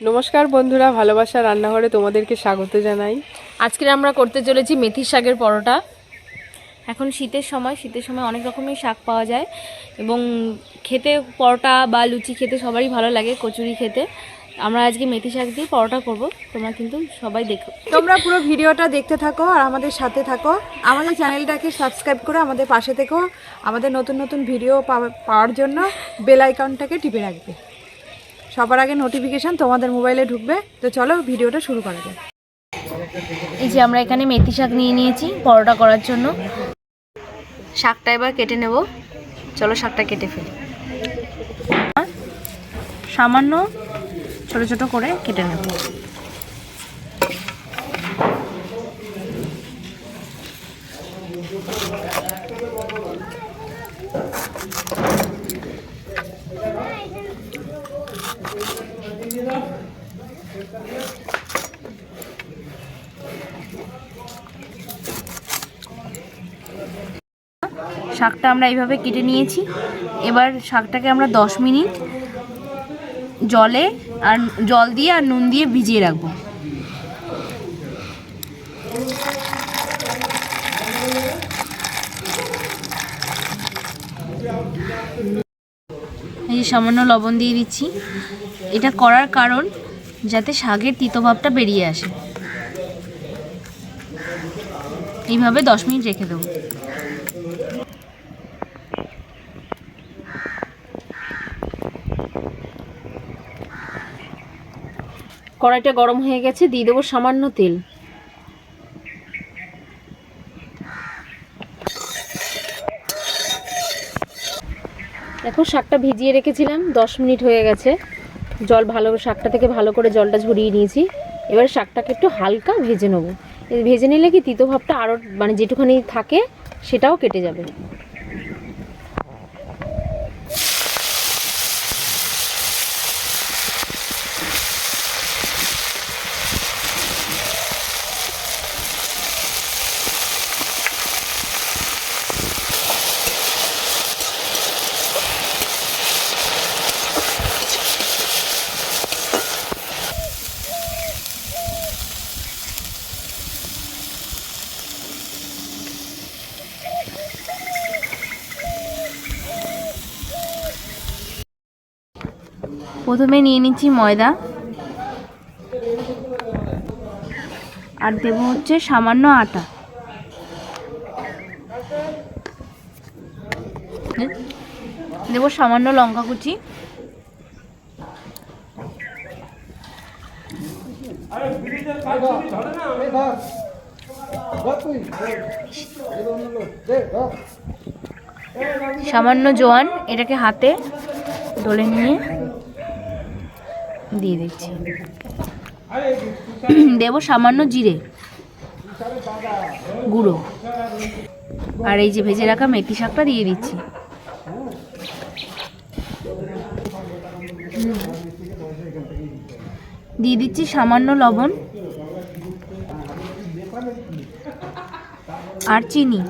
নমস্কার বন্ধুরা, ভালোবাসা রান্নাঘরে তোমাদেরকে স্বাগত জানাই। আজকে আমরা করতে চলেছি মেথি শাকের পরোটা। এখন শীতের সময় অনেক রকমের শাক পাওয়া যায় এবং খেতে পরোটা বা লুচি খেতে সবারই ভালো লাগে, কচুরি খেতে। আমরা আজকে মেথি শাক দিয়ে পরোটা করব, তোমরা কিন্তু সবাই দেখো। তোমরা পুরো ভিডিওটা দেখতে থাকো আর আমাদের সাথে থাকো। আমাদের চ্যানেলটাকে সাবস্ক্রাইব করে আমাদের পাশে থেকো। আমাদের নতুন নতুন ভিডিও পাওয়ার জন্য বেল আইকনটাকে টিপে রাখবে। সবার আগে নোটিফিকেশান তোমাদের মোবাইলে ঢুকবে। তো চলো ভিডিওটা শুরু করা যাক। এই যে আমরা এখানে মেথি শাক নিয়ে নিয়েছি পরোটা করার জন্য। শাকটা এবার কেটে নেব। চলো শাকটা কেটে ফেলি। সামান্য ছোট ছোট করে কেটে নেব। শাকটা আমরা এইভাবে কেটে নিয়েছি। এবার শাকটাকে আমরা 10 মিনিট জল দিয়ে আর নুন দিয়ে ভিজিয়ে রাখবো। এই যে সামান্য লবণ দিয়ে দিচ্ছি। এটা করার কারণ যাতে শাকের তিতভাবটা বেরিয়ে আসে। এইভাবে 10 মিনিট রেখে দেবো। কড়াইটা গরম হয়ে গেছে, দিয়ে দেবো সামান্য তেল। দেখো শাকটা ভিজিয়ে রেখেছিলাম, 10 মিনিট হয়ে গেছে। শাকটা থেকে ভালো করে জলটা ঝরিয়ে নিয়েছি। এবার শাকটাকে একটু হালকা ভেজে নেবো। ভেজে নিলে কি তিতো ভাবটা আরও যেটুখানি থাকে সেটাও কেটে যাবে। প্রথমে নিয়ে নিচ্ছি ময়দা, আর দেবো হচ্ছে সামান্য আটা। দেবো সামান্য লঙ্কা কুচি, সামান্য জোয়ান। এটাকে হাতে ডলে নিয়ে দিয়ে দিচ্ছি। দেবো সামান্য জিরে গুঁড়ো, আর এই যে ভেজে রাখা মেথি শাকটা দিয়ে দিচ্ছি। দিয়ে দিচ্ছি সামান্য লবণ আর চিনি।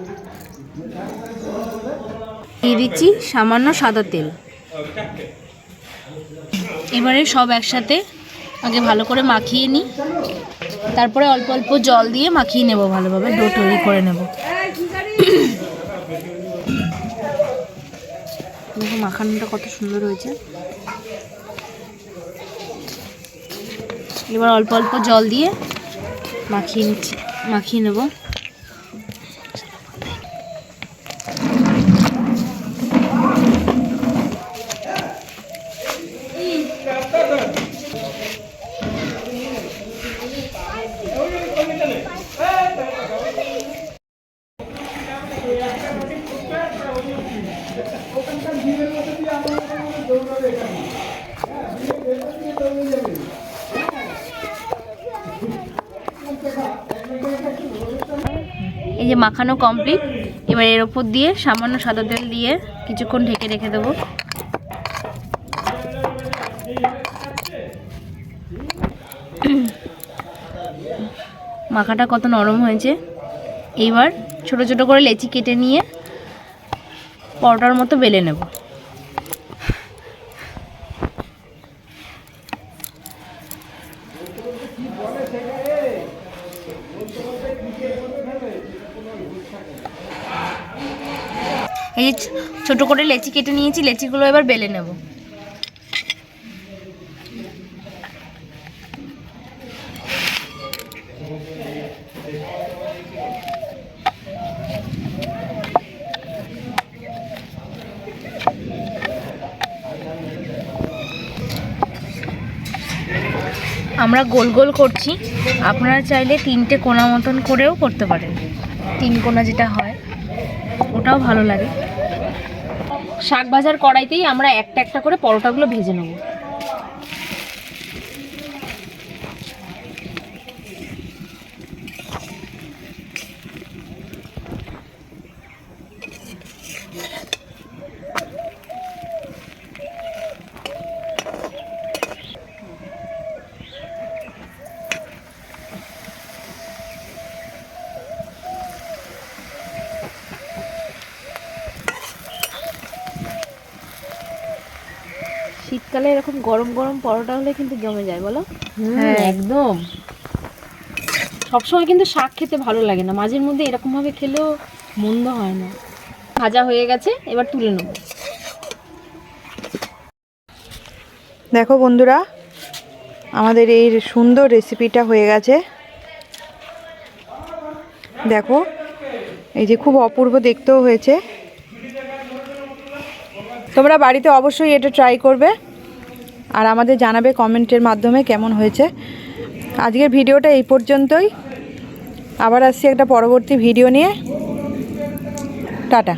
দিয়ে দিচ্ছি সামান্য সাদা তেল। এবারে সব একসাথে আগে ভালো করে মাখিয়ে নিই, তারপরে অল্প অল্প জল দিয়ে মাখিয়ে নেব, ভালোভাবে ডো তৈরি করে নেব। দেখো মাখানোটা কত সুন্দর হয়েছে। এবার অল্প অল্প জল দিয়ে মাখিয়ে নেব। এই যে মাখানো কমপ্লিট। এবার এর ওপর দিয়ে সামান্য সাদা তেল দিয়ে কিছুক্ষণ ঢেকে রেখে দেবো। মাখাটা কত নরম হয়েছে। এইবার ছোট ছোট করে লেচি কেটে নিয়ে পরোটার মতো বেলে নেব। এই যে ছোট করে লেচি কেটে নিয়েছি, লেচিগুলো এবার বেলে নেব। আমরা গোল গোল করছি, আপনারা চাইলে 3টে কোণা মতন করেও করতে পারেন। 3 কোণা যেটা হয় ওটাও ভালো লাগে। শাক ভাজার কড়াইতেই আমরা একটা একটা করে পরোটাগুলো ভেজে নেব। শীতকালে এরকম গরম গরম পরোটা হলে কিন্তু জমে যায়, বলো? হ্যাঁ একদম। সবসময় কিন্তু শাক খেতে ভালো লাগে না, মাঝের মধ্যে এরকমভাবে খেলেও মন্দ হয় না। ভাজা হয়ে গেছে, এবার তুলে নেব। দেখো বন্ধুরা, আমাদের এই সুন্দর রেসিপিটা হয়ে গেছে। দেখো, এই যে খুব অপূর্ব দেখতেও হয়েছে। তোমরা বাড়িতে অবশ্যই এটা ট্রাই করবে আর আমাদের জানাবে কমেন্টের মাধ্যমে কেমন হয়েছে। আজকের ভিডিওটা এই পর্যন্তই, আবার আসছি একটা পরবর্তী ভিডিও নিয়ে। টাটা।